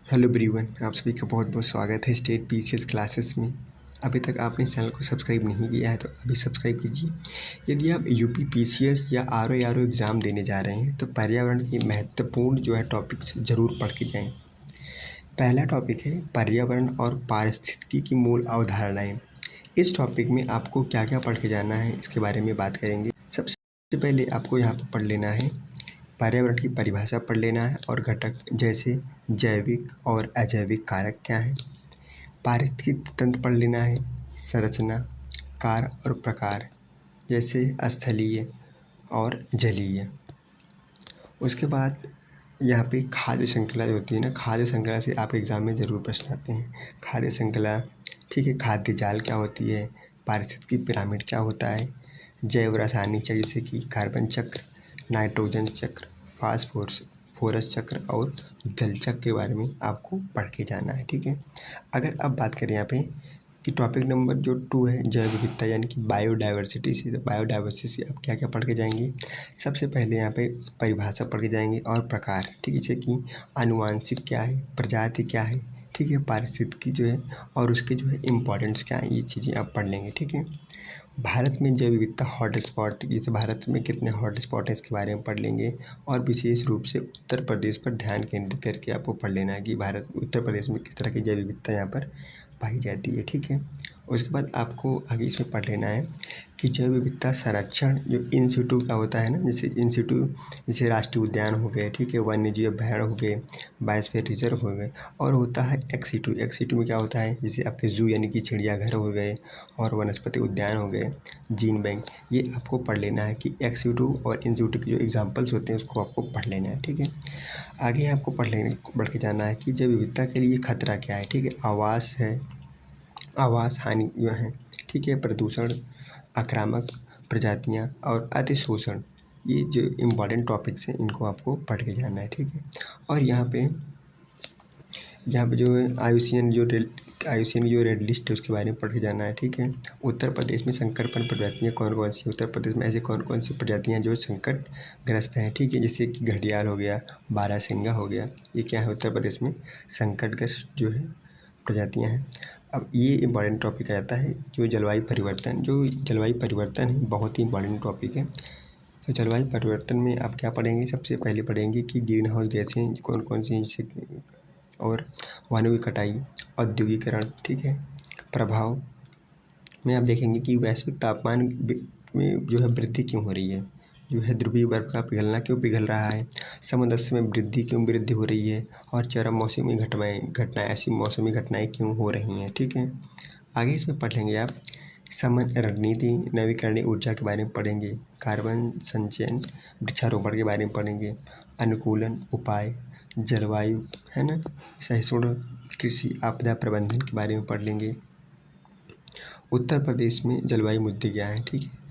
Hello everyone, आप सभी का बहुत बहुत स्वागत है स्टेट पीसीएस क्लासेस में। अभी तक आपने इस चैनल को सब्सक्राइब नहीं किया है तो अभी सब्सक्राइब कीजिए। यदि आप यूपी पीसीएस या आरओ एग्ज़ाम देने जा रहे हैं तो पर्यावरण की महत्वपूर्ण टॉपिक्स ज़रूर पढ़ के जाएँ। पहला टॉपिक है पर्यावरण और पारिस्थितिकी की मूल अवधारणाएँ। इस टॉपिक में आपको क्या क्या पढ़ के जाना है इसके बारे में बात करेंगे। सबसे पहले आपको यहाँ पर पढ़ लेना है पर्यावरण की परिभाषा पढ़ लेना है और घटक जैसे जैविक और अजैविक कारक क्या हैं। पारिस्थितिक तंत्र पढ़ लेना है, संरचना, कार्य और प्रकार जैसे स्थलीय और जलीय। उसके बाद यहाँ पे खाद्य श्रृंखला जो होती है ना, खाद्य श्रृंखला से आप एग्ज़ाम में ज़रूर प्रश्न आते हैं। खाद्य श्रृंखला, ठीक है, खाद्य जाल क्या होती है, पारिस्थितिकी पिरामिड क्या होता है, जैव रासायनिक चक्र जैसे कि कार्बन चक्र, नाइट्रोजन चक्र, फास्फोरस चक्र और जल चक्र के बारे में आपको पढ़ के जाना है। ठीक है, अगर अब बात करें यहाँ पे कि टॉपिक नंबर 2 है जैव विविधता यानी कि बायोडाइवर्सिटी से, तो बायोडाइवर्सिटी से आप क्या क्या पढ़ के जाएंगे। सबसे पहले यहाँ पे परिभाषा पढ़ के जाएंगे और प्रकार, ठीक है, जैसे कि आनुवांशिक क्या है, प्रजाति क्या है, ठीक है, पारिस्थितिकी और उसके इम्पोर्टेंस क्या है, ये चीज़ें आप पढ़ लेंगे। ठीक है, भारत में जैव विविधता हॉट स्पॉट, जैसे भारत में कितने हॉट स्पॉट हैं इसके बारे में पढ़ लेंगे। और विशेष रूप से उत्तर प्रदेश पर ध्यान केंद्रित करके आपको पढ़ लेना है कि उत्तर प्रदेश में किस तरह की जैव विविधता यहाँ पर पाई जाती है। ठीक है, उसके बाद आपको आगे इसमें पढ़ लेना है कि जैव विविधता संरक्षण जो इन सिटू का होता है ना, जैसे इन सिटू जैसे राष्ट्रीय उद्यान हो गए, ठीक है, वन्यजीव अभयारण्य हो गए, बायोस्फीयर रिजर्व हो गए, और होता है एक्स सिटू में क्या होता है, जैसे आपके जू यानी कि चिड़ियाघर हो गए और वनस्पति उद्यान हो गए, जीन बैंक, ये आपको पढ़ लेना है कि एक्स सिटू और इन सिटू के जो एग्जाम्पल्स होते हैं उसको आपको पढ़ लेना है। ठीक है, आगे आपको पढ़ के जाना है कि जैव विविधता के लिए खतरा क्या है। ठीक है, आवास है, आवास हानि जो है, ठीक है, प्रदूषण, आक्रामक प्रजातियां और अतिशोषण, ये जो इम्पॉर्टेंट टॉपिक्स हैं इनको आपको पढ़ के जाना है। ठीक है, और यहाँ पे जो है आईयूसीएन जो रेड लिस्ट है उसके बारे में पढ़ के जाना है। ठीक है, उत्तर प्रदेश में संकटपन प्रजातियाँ कौन कौन सी, उत्तर प्रदेश में ऐसे कौन कौन सी प्रजातियाँ जो संकटग्रस्त हैं। ठीक है, जैसे कि घड़ियाल हो गया, बारहसिंगा हो गया, ये क्या है उत्तर प्रदेश में संकटग्रस्त प्रजातियाँ हैं। अब ये इम्पॉर्टेंट टॉपिक आ जाता है जो जलवायु परिवर्तन है, बहुत ही इम्पॉर्टेंट टॉपिक है। तो जलवायु परिवर्तन में आप क्या पढ़ेंगे, सबसे पहले पढ़ेंगे कि ग्रीन हाउस गैसें कौन कौन सी, और वनों की कटाई, औद्योगिकरण, ठीक है, प्रभाव में आप देखेंगे कि वैश्विक तापमान में वृद्धि क्यों हो रही है, ध्रुवीय बर्फ का पिघलना क्यों पिघल रहा है, समुद्र में वृद्धि हो रही है, और चरम मौसमी घटनाएं ऐसी मौसमी घटनाएं क्यों हो रही हैं। ठीक है, आगे इसमें पढ़ लेंगे आप समन रणनीति, नवीकरणीय ऊर्जा के बारे में पढ़ेंगे, कार्बन संचयन, वृक्षारोपण के बारे में पढ़ेंगे, अनुकूलन उपाय, जलवायु है ना, सहिष्णु कृषि, आपदा प्रबंधन के बारे में पढ़ लेंगे। उत्तर प्रदेश में जलवायु मुद्दे क्या हैं। ठीक है,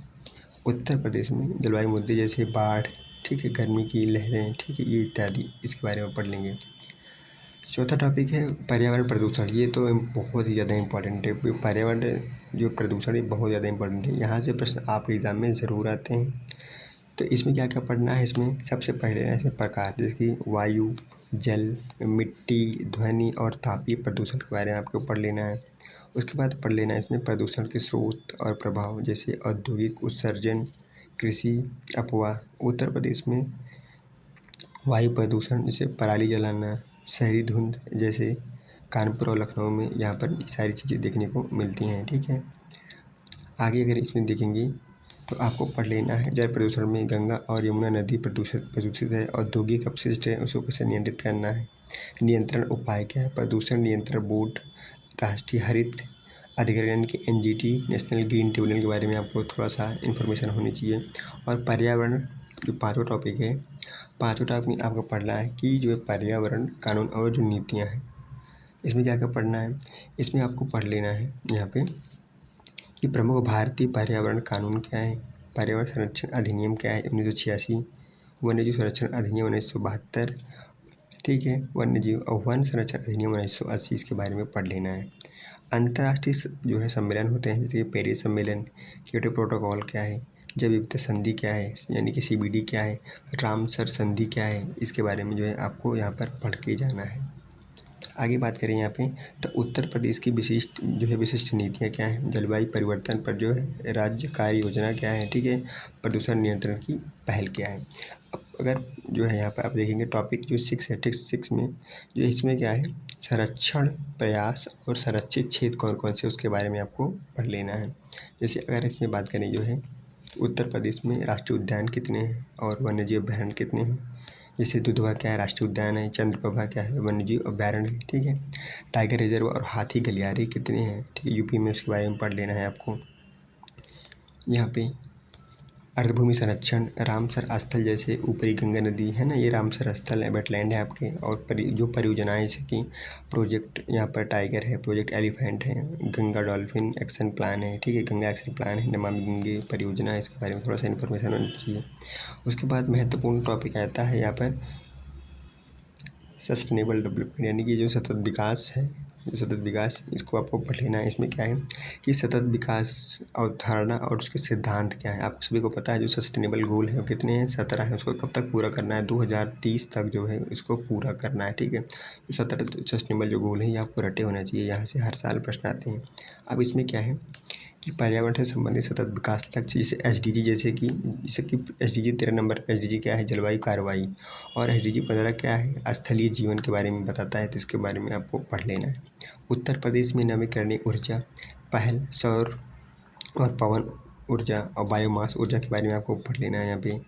उत्तर प्रदेश में जलवायु मुद्दे जैसे बाढ़, ठीक है, गर्मी की लहरें, ठीक है, ये इत्यादि इसके बारे में पढ़ लेंगे। चौथा टॉपिक है पर्यावरण प्रदूषण, ये तो बहुत ही ज़्यादा इम्पोर्टेंट है। पर्यावरण जो प्रदूषण है बहुत ज़्यादा इम्पोर्टेंट है, यहाँ से प्रश्न आपके एग्ज़ाम में ज़रूर आते हैं। तो इसमें क्या क्या पढ़ना है, इसमें सबसे पहले है इसमें प्रकार, जैसे कि वायु, जल, मिट्टी, ध्वनि और तापीय प्रदूषण के बारे में आपको पढ़ लेना है। उसके बाद पढ़ लेना है इसमें प्रदूषण के स्रोत और प्रभाव, जैसे औद्योगिक उत्सर्जन, कृषि अपवाह। उत्तर प्रदेश में वायु प्रदूषण जैसे पराली जलाना, शहरी धुंध जैसे कानपुर और लखनऊ में यहाँ पर सारी चीज़ें देखने को मिलती हैं। ठीक है, आगे अगर इसमें देखेंगे तो आपको पढ़ लेना है जल प्रदूषण में गंगा और यमुना नदी प्रदूषित है, औद्योगिक अपशिष्ट है उसको कैसे नियंत्रित करना है, नियंत्रण उपाय क्या है, प्रदूषण नियंत्रण बोर्ड, राष्ट्रीय हरित अधिकरण यानी कि एनजीटी, नेशनल ग्रीन ट्रिब्यूनल के बारे में आपको थोड़ा सा इन्फॉर्मेशन होनी चाहिए। और पर्यावरण जो पाँचों टॉपिक है, पाँचों टॉपिक में आपको पढ़ना है कि जो पर्यावरण कानून और जो नीतियाँ हैं इसमें क्या क्या पढ़ना है। इसमें आपको पढ़ लेना है यहाँ पे कि प्रमुख भारतीय पर्यावरण कानून क्या है, पर्यावरण संरक्षण अधिनियम क्या है 1986, वन्यजीव संरक्षण अधिनियम 1972, ठीक है, वन्यजीव और वन संरक्षण अधिनियम 1980, इसके बारे में पढ़ लेना है। अंतर्राष्ट्रीय सम्मेलन होते हैं, जैसे पेरिस सम्मेलन, क्योटो प्रोटोकॉल क्या है, जैव विविधता संधि क्या है यानी कि सीबीडी क्या है, रामसर संधि क्या है, इसके बारे में आपको यहाँ पर पढ़ के जाना है। आगे बात करें यहाँ पे तो उत्तर प्रदेश की विशिष्ट नीतियाँ क्या हैं। जलवायु परिवर्तन पर जो है राज्य कार्य योजना क्या है, ठीक है। प्रदूषण नियंत्रण की पहल क्या है। अब अगर जो है यहाँ पर आप देखेंगे टॉपिक जो 6 है, ठीक 6 में जो इसमें क्या है संरक्षण प्रयास और संरक्षित क्षेत्र कौन कौन से उसके बारे में आपको पढ़ लेना है। जैसे अगर इसमें बात करें जो है उत्तर प्रदेश में राष्ट्रीय उद्यान कितने हैं और वन्यजीव अभयारण्य कितने हैं। जैसे दुधवा क्या है राष्ट्रीय उद्यान है, चंद्रप्रभा क्या है वन्यजीव अभयारण्य है, ठीक है। टाइगर रिजर्व और हाथी गलियारे कितने हैं, ठीक है, यूपी में उसके बारे में पढ़ लेना है आपको। यहाँ पे अर्धभूमि संरक्षण रामसर स्थल जैसे ऊपरी गंगा नदी है ना, ये रामसर स्थल है, वेटलैंड है आपके। और जो परियोजनाएं जैसे कि प्रोजेक्ट यहाँ पर टाइगर है, प्रोजेक्ट एलिफेंट है, गंगा डॉल्फिन एक्शन प्लान है, ठीक है, गंगा एक्शन प्लान है, नमामि गंगे परियोजना है, इसके बारे में थोड़ा सा इन्फॉर्मेशन होनी चाहिए। उसके बाद महत्वपूर्ण टॉपिक आता है यहाँ पर सस्टेनेबल डेवलपमेंट यानी कि जो सतत विकास है, जो सतत विकास इसको आपको पढ़ लेना है। इसमें क्या है कि सतत विकास अवधारणा और उसके सिद्धांत क्या है। आप सभी को पता है जो सस्टेनेबल गोल है वो कितने हैं 17 है, उसको कब तक पूरा करना है 2030 तक जो है इसको पूरा करना है, ठीक है। तो 17 सस्टेनेबल जो गोल है ये आपको रटे होना चाहिए, यहाँ से हर साल प्रश्न आते हैं। अब इसमें क्या है कि पर्यावरण से संबंधित सतत विकास लक्ष्य जैसे एसडीजी जैसे कि एसडीजी 13 नंबर एसडीजी क्या है जलवायु कार्रवाई, और एसडीजी 15 क्या है स्थलीय जीवन के बारे में बताता है, तो इसके बारे में आपको पढ़ लेना है। उत्तर प्रदेश में नवीकरणीय ऊर्जा पहल सौर और पवन ऊर्जा और बायोमास ऊर्जा के बारे में आपको पढ़ लेना है। यहाँ पे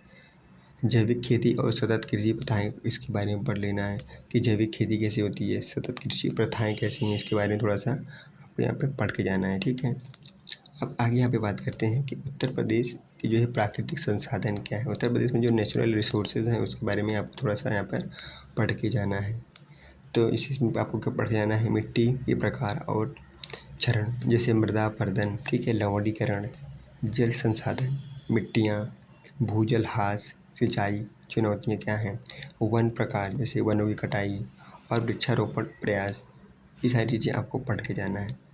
जैविक खेती और सतत कृषि प्रथाएं इसके बारे में पढ़ लेना है कि जैविक खेती कैसे होती है, सतत कृषि प्रथाएं कैसी हैं, इसके बारे में थोड़ा सा आपको यहाँ पे पढ़ के जाना है, ठीक है। अब आगे यहाँ पे बात करते हैं कि उत्तर प्रदेश की जो है प्राकृतिक संसाधन क्या है। उत्तर प्रदेश में जो नेचुरल रिसोर्सेज हैं उसके बारे में आपको थोड़ा सा यहाँ पर पढ़ के जाना है। तो इसमें आपको क्या पढ़ के जाना है मिट्टी के प्रकार और चरण जैसे मृदा अपरदन, ठीक है, लवणीकरण, जल संसाधन, मिट्टियाँ, भूजल ह्रास, सिंचाई चुनौतियाँ क्या हैं, वन प्रकार जैसे वनों की कटाई और वृक्षारोपण प्रयास, ये सारी चीज़ें आपको पढ़ के जाना है।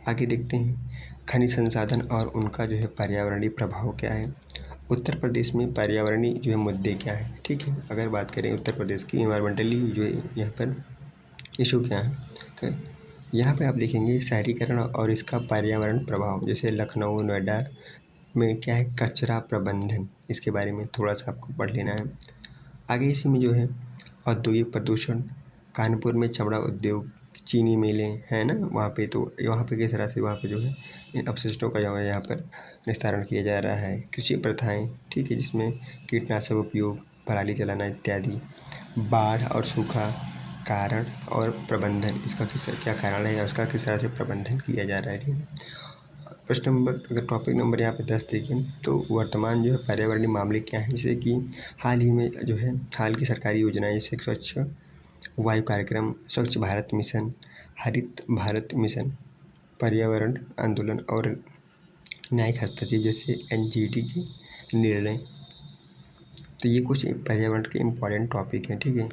आगे देखते हैं खनिज संसाधन और उनका जो है पर्यावरणीय प्रभाव क्या है। उत्तर प्रदेश में पर्यावरणीय जो है मुद्दे क्या हैं, ठीक है। अगर बात करें उत्तर प्रदेश की इन्वायरमेंटली जो है यहाँ पर इशू क्या है, तो यहाँ पे आप देखेंगे शहरीकरण और इसका पर्यावरण प्रभाव जैसे लखनऊ नोएडा में क्या है कचरा प्रबंधन, इसके बारे में थोड़ा सा आपको पढ़ लेना है। आगे इसी में जो है औद्योगिक प्रदूषण, कानपुर में चमड़ा उद्योग, चीनी मिलें हैं ना वहाँ पे, तो वहाँ पे किस तरह से वहाँ पे जो है इन अपशिष्टों का यहाँ पर निस्तारण किया जा रहा है। कृषि प्रथाएं, ठीक है, जिसमें कीटनाशक उपयोग, पराली जलाना इत्यादि। बाढ़ और सूखा कारण और प्रबंधन, इसका क्या कारण है या उसका किस तरह से प्रबंधन किया जा रहा है, ठीक है। प्रश्न नंबर अगर टॉपिक नंबर यहाँ पे 10 देखें तो वर्तमान जो है पर्यावरणीय मामले क्या हैं, जैसे कि हाल ही में जो है हाल की सरकारी योजनाएं जैसे स्वच्छ वायु कार्यक्रम, स्वच्छ भारत मिशन, हरित भारत मिशन, पर्यावरण आंदोलन और न्यायिक हस्तक्षेप जैसे एनजीटी के निर्णय। तो ये कुछ पर्यावरण के इम्पॉर्टेंट टॉपिक हैं, ठीक है।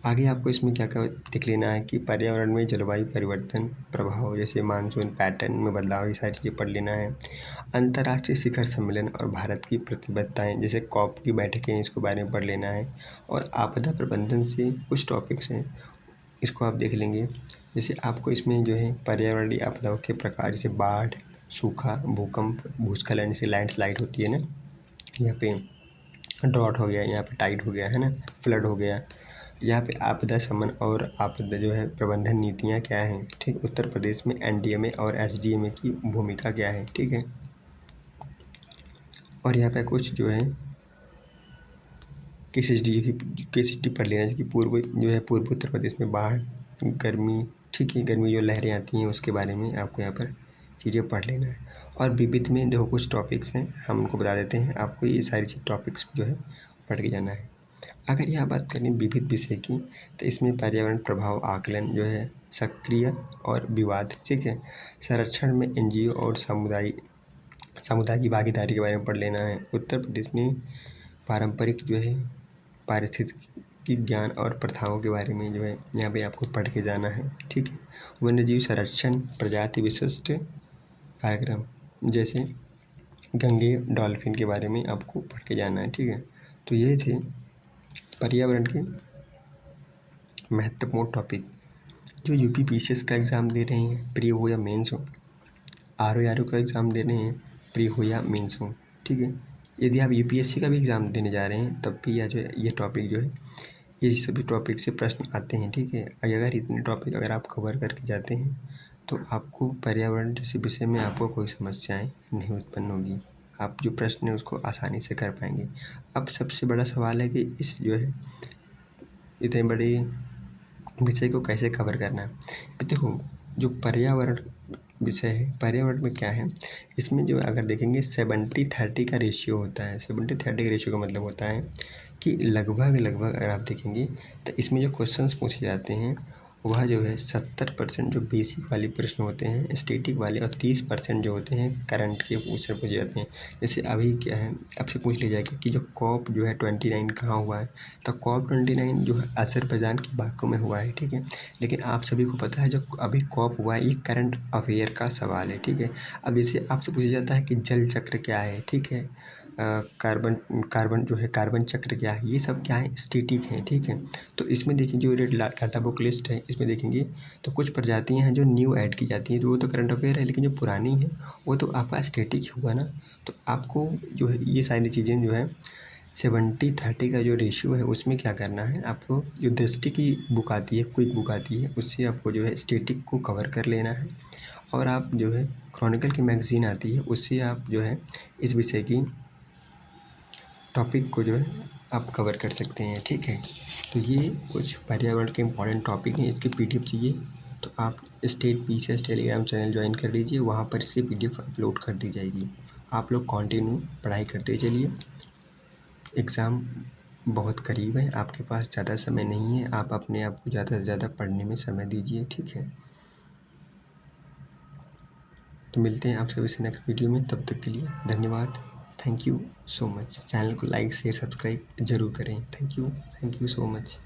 आगे आपको इसमें क्या क्या देख लेना है कि पर्यावरण में जलवायु परिवर्तन प्रभाव जैसे मानसून पैटर्न में बदलाव, ये सारी चीज़ें पढ़ लेना है। अंतर्राष्ट्रीय शिखर सम्मेलन और भारत की प्रतिबद्धताएं जैसे कॉप की बैठकें, इसको बारे में पढ़ लेना है। और आपदा प्रबंधन से कुछ टॉपिक्स हैं, इसको आप देख लेंगे। जैसे आपको इसमें जो है पर्यावरणीय आपदाओं के प्रकार जैसे बाढ़, सूखा, भूकंप, भूस्खलन जैसे लैंडस्लाइड होती है ना, यहाँ पे ड्रॉट हो गया, यहाँ पे टाइड हो गया है ना, फ्लड हो गया। यहाँ पे आपदा शमन और आपदा जो है प्रबंधन नीतियाँ क्या हैं, ठीक। उत्तर प्रदेश में एनडीएमए और एसडीएमए की भूमिका क्या है, ठीक है। और यहाँ पे कुछ जो है केसीडी पढ़ लेना कि पूर्व जो है पूर्व उत्तर प्रदेश में बाढ़, गर्मी, ठीक है, गर्मी जो लहरें आती हैं उसके बारे में आपको यहाँ पर चीज़ें पढ़ लेना है। और विविध में देखो कुछ टॉपिक्स हैं, हम उनको बता देते हैं, आपको ये सारी चीज़ टॉपिक्स जो है पढ़ के जाना है। अगर यहाँ बात करें विविध विषय की तो इसमें पर्यावरण प्रभाव आकलन जो है सक्रिय और विवाद, ठीक है। संरक्षण में एनजीओ और समुदाय की भागीदारी के बारे में पढ़ लेना है। उत्तर प्रदेश में पारंपरिक जो है पारिस्थितिकी ज्ञान और प्रथाओं के बारे में जो है यहाँ पे आपको पढ़ के जाना है, ठीक है। वन्यजीव संरक्षण प्रजाति विशिष्ट कार्यक्रम जैसे गंगे डॉल्फिन के बारे में आपको पढ़ के जाना है, ठीक है। तो ये थे पर्यावरण के महत्वपूर्ण टॉपिक। जो यूपी पीसीएस का एग्ज़ाम दे रहे हैं, प्री हो या मेंस हो, आरओ का एग्ज़ाम दे रहे हैं, प्री हो या मेंस हो, ठीक है। यदि आप यूपीएससी का भी एग्ज़ाम देने जा रहे हैं तब भी ये टॉपिक जो है, ये सभी टॉपिक से प्रश्न आते हैं, ठीक है। अगर इतने टॉपिक अगर आप कवर करके जाते हैं तो आपको पर्यावरण जैसे विषय में आपको कोई समस्याएं नहीं उत्पन्न होगी। आप जो प्रश्न है उसको आसानी से कर पाएंगे। अब सबसे बड़ा सवाल है कि इस जो है इतने बड़े विषय को कैसे कवर करना है। देखो, जो पर्यावरण विषय है, पर्यावरण में क्या है, इसमें जो अगर देखेंगे 70-30 का रेशियो होता है। 70-30 का रेशियो का मतलब होता है कि लगभग अगर आप देखेंगे तो इसमें जो क्वेश्चंस पूछे जाते हैं वह जो है 70% जो बेसिक वाले प्रश्न होते हैं स्टैटिक वाले, और 30% जो होते हैं करंट के क्वेश्चन पूछे जाते हैं। जैसे अभी क्या है, आपसे पूछ लिया जाएगा कि जो कॉप जो है 29 कहाँ हुआ है, तो कॉप 29 जो है अज़रबैजान की बाकू में हुआ है, ठीक है। लेकिन आप सभी को पता है जो अभी कॉप हुआ है ये करंट अफेयर का सवाल है, ठीक है। अब जैसे आपसे पूछा जाता है कि जल चक्र क्या है, ठीक है, कार्बन जो है कार्बन चक्र क्या है, ये सब क्या है, स्टैटिक है, ठीक है। तो इसमें देखिए जो रेड डाटा बुक लिस्ट है इसमें देखेंगे तो कुछ प्रजातियां हैं जो न्यू ऐड की जाती हैं, तो वो तो करंट अफेयर है, लेकिन जो पुरानी है वो तो आपका स्टैटिक ही हुआ ना। तो आपको जो है ये सारी चीज़ें जो है 70-30 का जो रेशियो है उसमें क्या करना है, आपको जो दृष्टि की बुक आती है, क्विक बुक आती है, उससे आपको जो है स्टैटिक को कवर कर लेना है। और आप जो है क्रॉनिकल की मैगज़ीन आती है उससे आप जो है इस विषय की टॉपिक को जो है आप कवर कर सकते हैं, ठीक है। तो ये कुछ पर्यावरण के इंपॉर्टेंट टॉपिक हैं। इसकी पीडीएफ चाहिए तो आप state PCS Telegram channel join कर लीजिए, वहाँ पर इसकी पीडीएफ अपलोड कर दी जाएगी। आप लोग कंटिन्यू पढ़ाई करते चलिए। एग्ज़ाम बहुत करीब है, आपके पास ज़्यादा समय नहीं है, आप अपने आप को ज़्यादा से ज़्यादा पढ़ने में समय दीजिए, ठीक है। तो मिलते हैं आप सभी से नेक्स्ट वीडियो में, तब तक के लिए धन्यवाद। Thank you so much. Channel को लाइक शेयर सब्सक्राइब ज़रूर करें। Thank you so much.